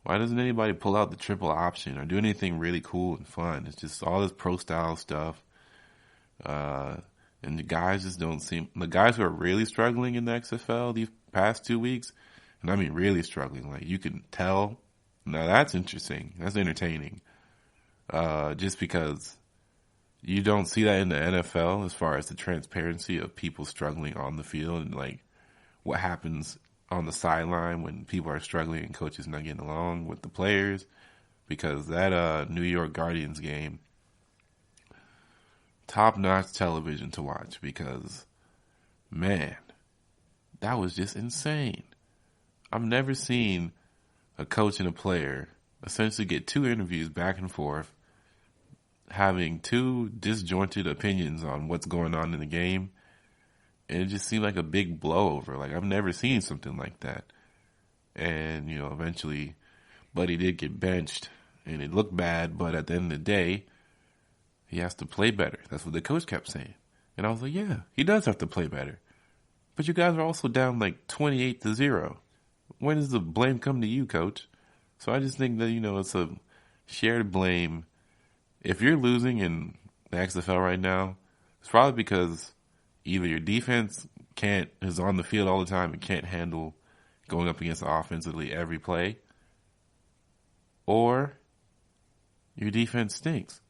why doesn't anybody pull out the triple option or do anything really cool and fun? It's just all this pro style stuff. And the guys just don't seem, the guys who are really struggling in the XFL these past 2 weeks, and I mean really struggling, like you can tell. Now that's interesting. That's entertaining. Just because you don't see that in the NFL as far as the transparency of people struggling on the field and like what happens on the sideline when people are struggling and coaches not getting along with the players, because that New York Guardians game, top-notch television to watch, because, man, that was just insane. I've never seen a coach and a player essentially get 2 interviews back and forth, having 2 disjointed opinions on what's going on in the game. And it just seemed like a big blowover. Like, I've never seen something like that. And, eventually, Buddy did get benched. And it looked bad, but at the end of the day, he has to play better. That's what the coach kept saying. And I was like, yeah, he does have to play better. But you guys are also down like 28-0. When does the blame come to you, coach? So I just think that, it's a shared blame. If you're losing in the XFL right now, it's probably because either your defense is on the field all the time and can't handle going up against offensively every play, or your defense stinks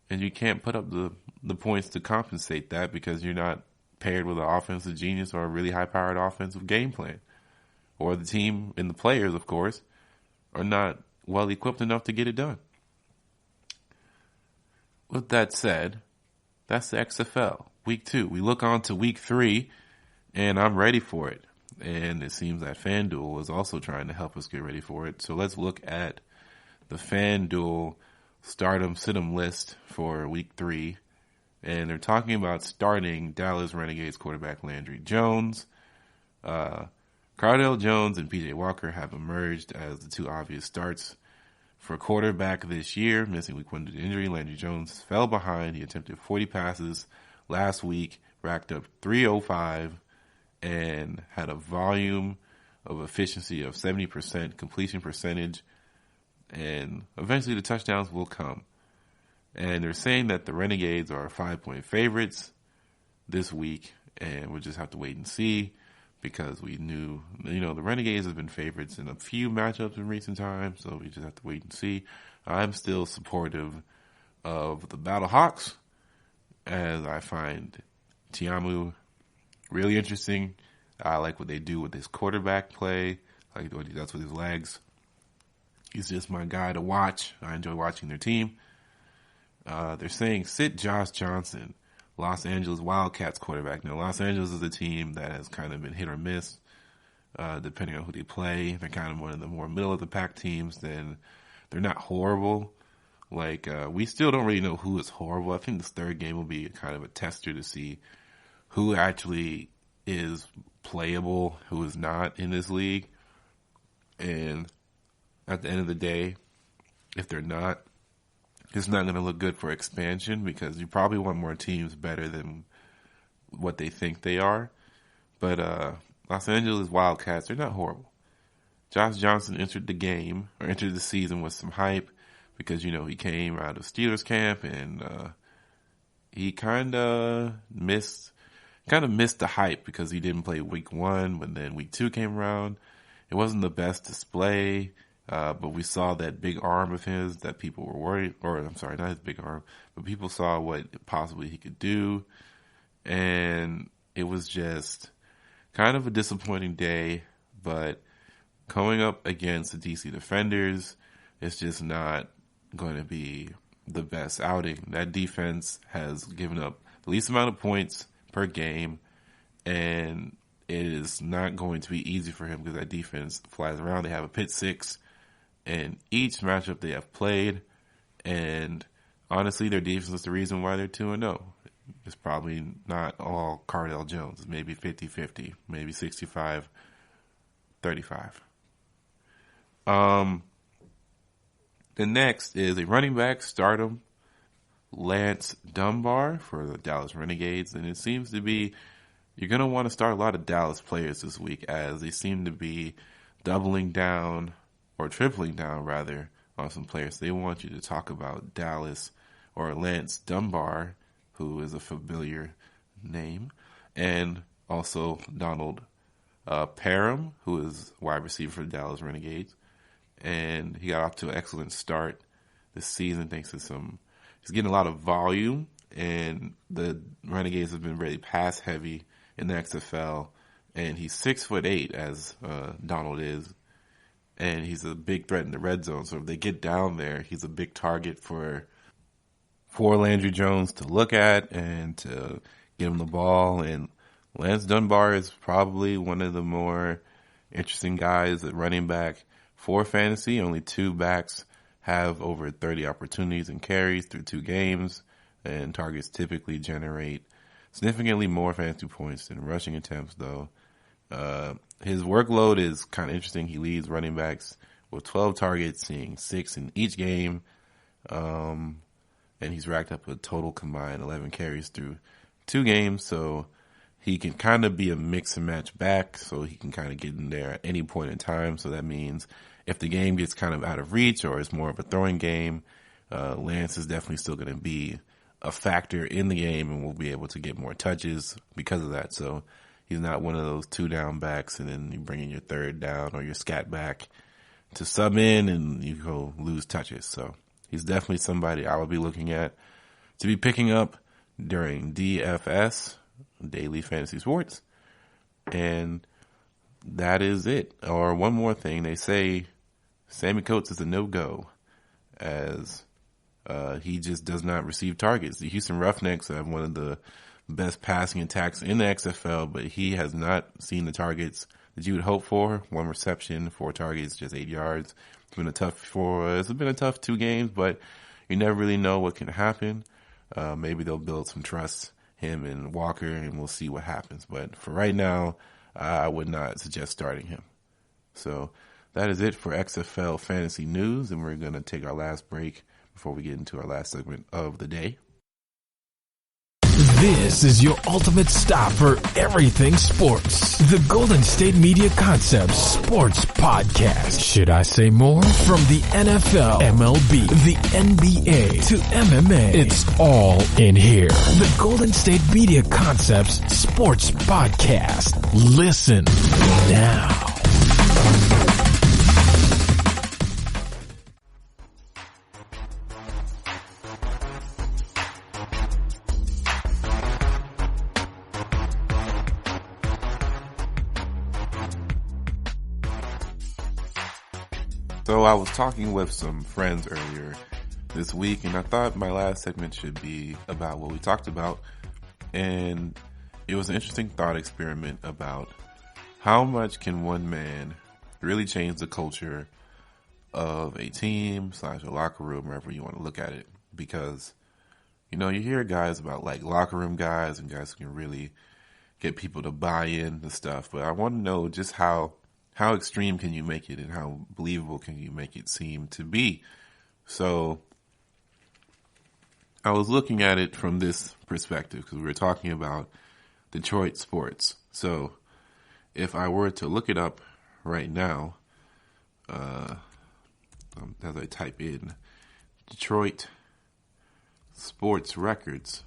and you can't put up the points to compensate that because you're not paired with an offensive genius or a really high-powered offensive game plan. Or the team and the players, of course, are not well-equipped enough to get it done. With that said, that's the XFL. Week 2. We look on to week 3, and I'm ready for it. And it seems that FanDuel is also trying to help us get ready for it. So let's look at the FanDuel stardom sit-em list for week 3. And they're talking about starting Dallas Renegades quarterback Landry Jones. Cardale Jones and PJ Walker have emerged as the two obvious starts for quarterback this year. Missing week 1 due to injury, Landry Jones fell behind. He attempted 40 passes last week, racked up 305, and had a volume of efficiency of 70% completion percentage. And eventually the touchdowns will come. And they're saying that the Renegades are 5-point favorites this week, and we'll just have to wait and see, because we knew, the Renegades have been favorites in a few matchups in recent times, so we just have to wait and see. I'm still supportive of the Battle Hawks, as I find Tiamu really interesting. I like what they do with his quarterback play. I like what he does with his legs. He's just my guy to watch. I enjoy watching their team. They're saying sit Josh Johnson, Los Angeles Wildcats quarterback. Now, Los Angeles is a team that has kind of been hit or miss, depending on who they play. They're kind of one of the more middle-of-the-pack teams. Then they're not horrible. We still don't really know who is horrible. I think this third game will be kind of a tester to see who actually is playable, who is not in this league. And at the end of the day, if they're not, it's not going to look good for expansion, because you probably want more teams better than what they think they are. But Los Angeles Wildcats, they're not horrible. Josh Johnson entered the season with some hype, because, he came out of Steelers camp, and he kind of missed the hype because he didn't play week 1, but then week 2 came around. It wasn't the best display. But we saw that big arm of his that people were worried, not his big arm, but people saw what possibly he could do. And it was just kind of a disappointing day, but going up against the DC Defenders, it's just not going to be the best outing. That defense has given up the least amount of points per game, and it is not going to be easy for him because that defense flies around. They have a pick six in each matchup they have played, and honestly, their defense is the reason why they're 2-0. It's probably not all Cardale Jones. It's maybe 50-50, maybe 65-35. The next is a running back stardom, Lance Dunbar for the Dallas Renegades, and it seems to be you're going to want to start a lot of Dallas players this week, as they seem to be doubling down, or tripling down rather, on some players. They want you to talk about Dallas or Lance Dunbar, who is a familiar name, and also Donald Parham, who is wide receiver for the Dallas Renegades. And he got off to an excellent start this season thanks to he's getting a lot of volume, and the Renegades have been really pass heavy in the XFL, and he's 6'8", as Donald is, and he's a big threat in the red zone. So if they get down there, he's a big target for Landry Jones to look at and to get him the ball. And Lance Dunbar is probably one of the more interesting guys at running back for fantasy. Only 2 backs have over 30 opportunities and carries through 2 games, and targets typically generate significantly more fantasy points than rushing attempts, though. His workload is kind of interesting. He leads running backs with 12 targets, seeing 6 in each game. And he's racked up a total combined 11 carries through 2 games. So he can kind of be a mix and match back. So he can kind of get in there at any point in time. So that means if the game gets kind of out of reach or it's more of a throwing game, Lance is definitely still going to be a factor in the game and will be able to get more touches because of that. So he's not one of those 2 down backs and then you bring in your 3rd down or your scat back to sub in and you go lose touches. So he's definitely somebody I would be looking at to be picking up during DFS, Daily Fantasy Sports. And that is it. Or one more thing, they say Sammy Coates is a no-go, as he just does not receive targets. The Houston Roughnecks have one of the best passing attacks in the XFL, but he has not seen the targets that you would hope for. 1 reception, 4 targets, just 8 yards. It's been a tough 2 games, but you never really know what can happen. Maybe they'll build some trust, him and Walker, and we'll see what happens. But for right now, I would not suggest starting him. So that is it for XFL fantasy news, and we're going to take our last break before we get into our last segment of the day. This is your ultimate stop for everything sports. The Golden State Media Concepts Sports Podcast. Should I say more? From the NFL, MLB, the NBA to MMA, it's all in here. The Golden State Media Concepts Sports Podcast. Listen now. So I was talking with some friends earlier this week, and I thought my last segment should be about what we talked about. And it was an interesting thought experiment about how much can one man really change the culture of a team / a locker room, wherever you want to look at it. Because, you know, you hear guys about like locker room guys and guys who can really get people to buy in to stuff. But I want to know just how extreme can you make it and how believable can you make it seem to be? So I was looking at it from this perspective because we were talking about Detroit sports. So if I were to look it up right now, as I type in Detroit sports records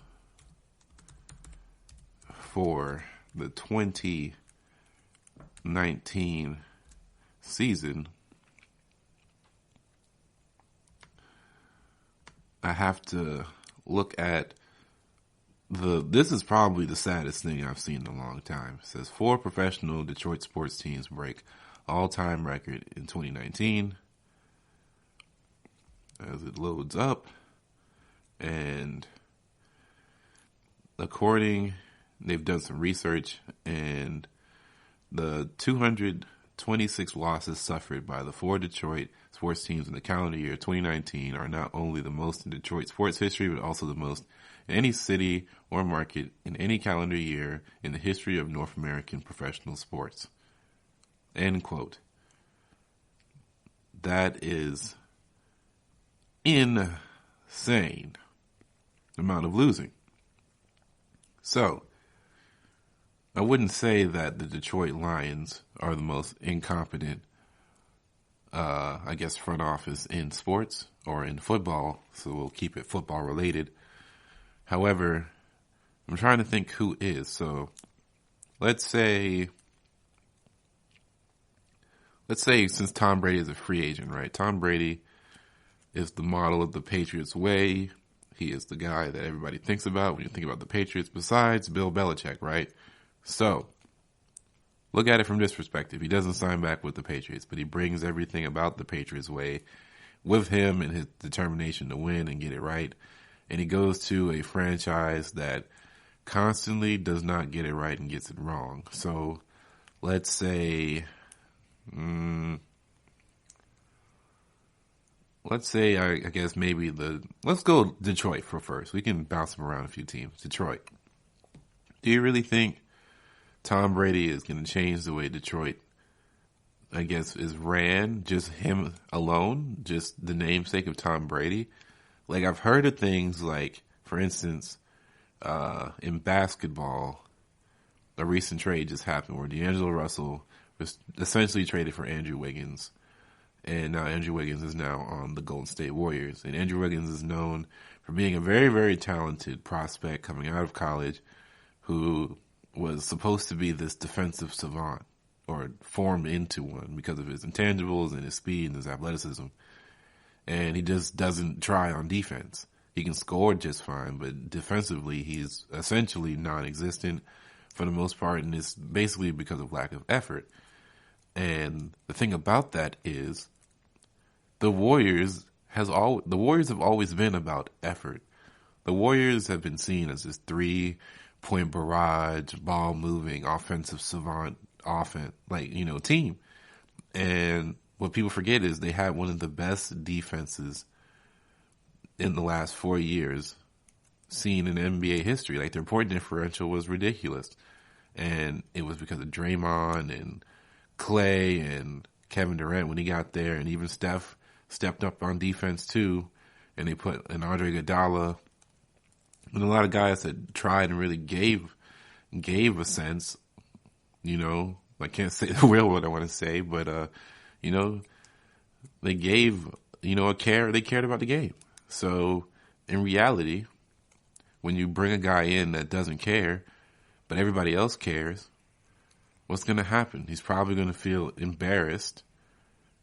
for the 2019 season, I have to look at this is probably the saddest thing I've seen in a long time. It says 4 professional Detroit sports teams break all-time record in 2019. As it loads up, and they've done some research, and the 226 losses suffered by the 4 Detroit sports teams in the calendar year 2019 are not only the most in Detroit sports history, but also the most in any city or market in any calendar year in the history of North American professional sports. End quote. That is insane amount of losing. So, I wouldn't say that the Detroit Lions are the most incompetent, front office in sports or in football, so we'll keep it football related. However, I'm trying to think who is. So, let's say since Tom Brady is a free agent, right? Tom Brady is the model of the Patriots way. He is the guy that everybody thinks about when you think about the Patriots, besides Bill Belichick, right? So, look at it from this perspective. He doesn't sign back with the Patriots, but he brings everything about the Patriots way with him and his determination to win and get it right. And he goes to a franchise that constantly does not get it right and gets it wrong. So, let's say, I guess maybe let's go Detroit for first. We can bounce them around a few teams. Detroit. Do you really think Tom Brady is going to change the way Detroit, I guess, is ran? Just him alone? Just the namesake of Tom Brady? Like, I've heard of things like, for instance, in basketball, a recent trade just happened where D'Angelo Russell was essentially traded for Andrew Wiggins. And now Andrew Wiggins is now on the Golden State Warriors. And Andrew Wiggins is known for being a very, very talented prospect coming out of college who was supposed to be this defensive savant, or formed into one because of his intangibles and his speed and his athleticism. And he just doesn't try on defense. He can score just fine, but defensively he's essentially non-existent for the most part, and it's basically because of lack of effort. And the thing about that is the Warriors have always been about effort. The Warriors have been seen as this 3-point barrage, ball moving, offensive savant team. And what people forget is they had one of the best defenses in the last 4 years seen in NBA history. Like, their point differential was ridiculous. And it was because of Draymond and Clay and Kevin Durant when he got there, and even Steph stepped up on defense too. And they put an Andre Iguodala and a lot of guys that tried and really gave a sense, you know. I can't say the real word I want to say, but you know, they gave, you know, they cared about the game. So in reality, when you bring a guy in that doesn't care, but everybody else cares, what's going to happen? He's probably going to feel embarrassed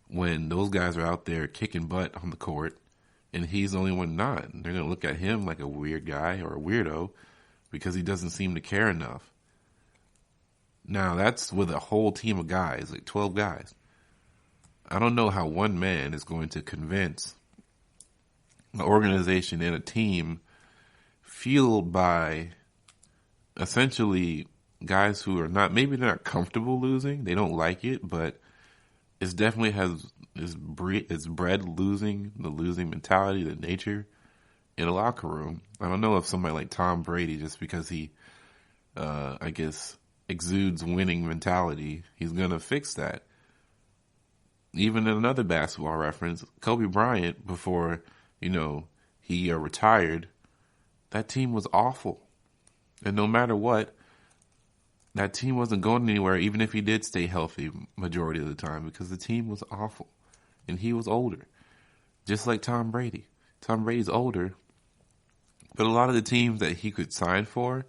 when those guys are out there kicking butt on the court and he's the only one not. They're going to look at him like a weird guy or a weirdo because he doesn't seem to care enough. Now, that's with a whole team of guys, like 12 guys. I don't know how one man is going to convince an organization and a team fueled by essentially guys who are not, maybe they're not comfortable losing. They don't like it, but it's definitely it's bred losing, the losing mentality, the nature in a locker room. I don't know if somebody like Tom Brady, just because he, I guess, exudes winning mentality, he's going to fix that. Even in another basketball reference, Kobe Bryant, before, you know, he retired, that team was awful. And no matter what, that team wasn't going anywhere, even if he did stay healthy majority of the time, because the team was awful. And he was older. Just like Tom Brady. Tom Brady's older. But a lot of the teams that he could sign for,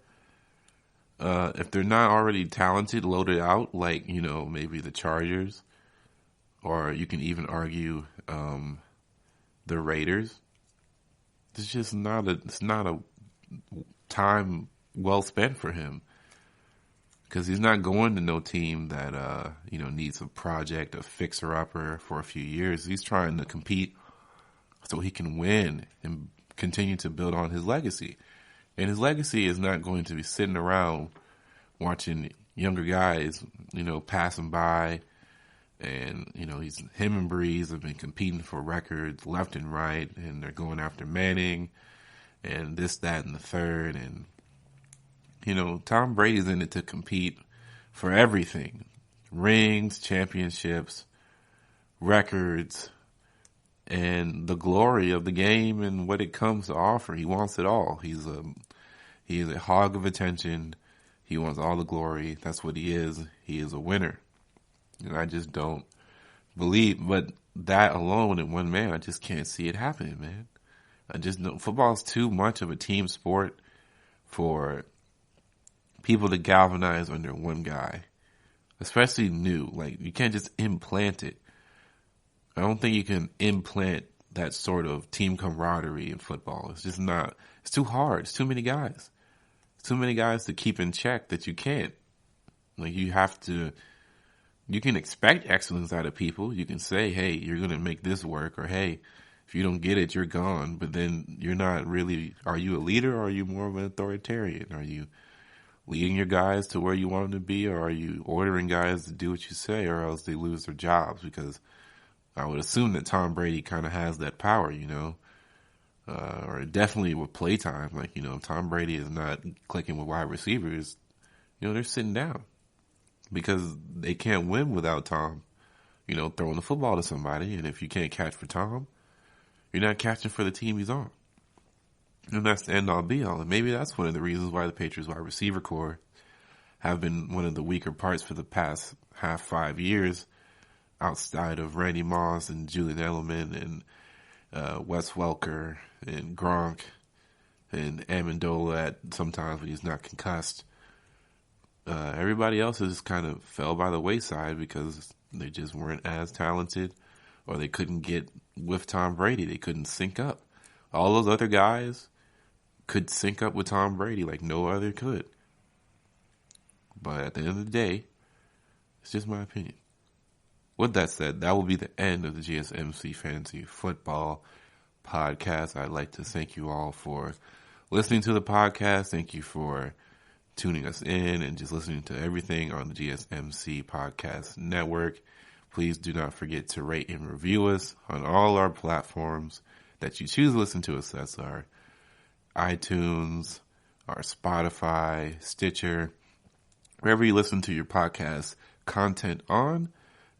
if they're not already talented, loaded out, like, you know, maybe the Chargers, or you can even argue the Raiders, it's just not a time well spent for him. Because he's not going to no team that, you know, needs a project, a fixer-upper for a few years. He's trying to compete so he can win and continue to build on his legacy. And his legacy is not going to be sitting around watching younger guys, you know, pass him by. And, you know, him and Brees have been competing for records left and right. And they're going after Manning and this, that, and the third. And, you know, Tom Brady's in it to compete for everything. Rings, championships, records, and the glory of the game and what it comes to offer. He wants it all. He is a hog of attention. He wants all the glory. That's what he is. He is a winner. And I just don't believe, but that alone in one man, I just can't see it happening, man. I just know football is too much of a team sport for people to galvanize under one guy, especially new. Like, you can't just implant it. I don't think you can implant that sort of team camaraderie in football. It's just not, it's too hard. It's too many guys. It's too many guys to keep in check that you can't. Like, you can expect excellence out of people. You can say, hey, you're going to make this work, or hey, if you don't get it, you're gone. But then you're not really, are you a leader, or are you more of an authoritarian? Are you leading your guys to where you want them to be, or are you ordering guys to do what you say, or else they lose their jobs? Because I would assume that Tom Brady kind of has that power, you know, or definitely with playtime. Like, you know, Tom Brady is not clicking with wide receivers. You know, they're sitting down because they can't win without Tom, you know, throwing the football to somebody. And if you can't catch for Tom, you're not catching for the team he's on. And that's the end all be all. And maybe that's one of the reasons why the Patriots wide receiver core have been one of the weaker parts for the past 5 years, outside of Randy Moss and Julian Edelman and Wes Welker and Gronk and Amendola at sometimes when he's not concussed. Everybody else has kind of fell by the wayside because they just weren't as talented, or they couldn't get with Tom Brady. They couldn't sync up. All those other guys could sync up with Tom Brady like no other could. But at the end of the day, it's just my opinion. With that said, that will be the end of the GSMC Fantasy Football Podcast. I'd like to thank you all for listening to the podcast. Thank you for tuning us in and just listening to everything on the GSMC Podcast Network. Please do not forget to rate and review us on all our platforms that you choose to listen to us. That's our iTunes, our Spotify, Stitcher, wherever you listen to your podcast content on.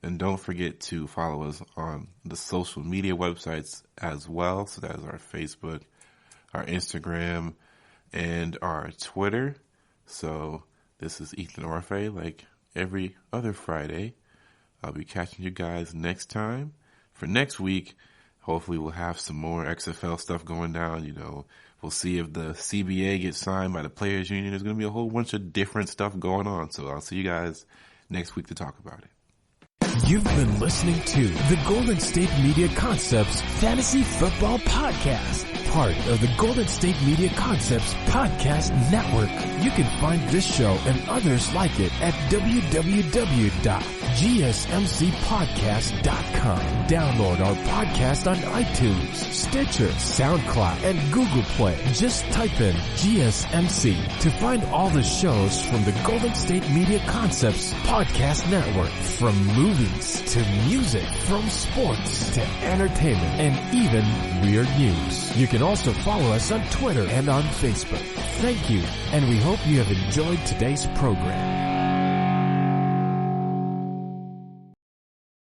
And don't forget to follow us on the social media websites as well. So that is our Facebook, our Instagram, and our Twitter. So this is Ethan Orfe, like every other Friday. I'll be catching you guys next time. For next week, hopefully we'll have some more XFL stuff going down. You know, we'll see if the CBA gets signed by the Players Union. There's going to be a whole bunch of different stuff going on. So I'll see you guys next week to talk about it. You've been listening to the Golden State Media Concepts Fantasy Football Podcast, part of the Golden State Media Concepts Podcast Network. You can find this show and others like it at www.gsmcpodcast.com. Download our podcast on iTunes, Stitcher, SoundCloud, and Google Play. Just type in GSMC to find all the shows from the Golden State Media Concepts Podcast Network. From movies to music, from sports to entertainment, and even weird news. You can also follow us on Twitter and on Facebook. Thank you, and we hope you have enjoyed today's program.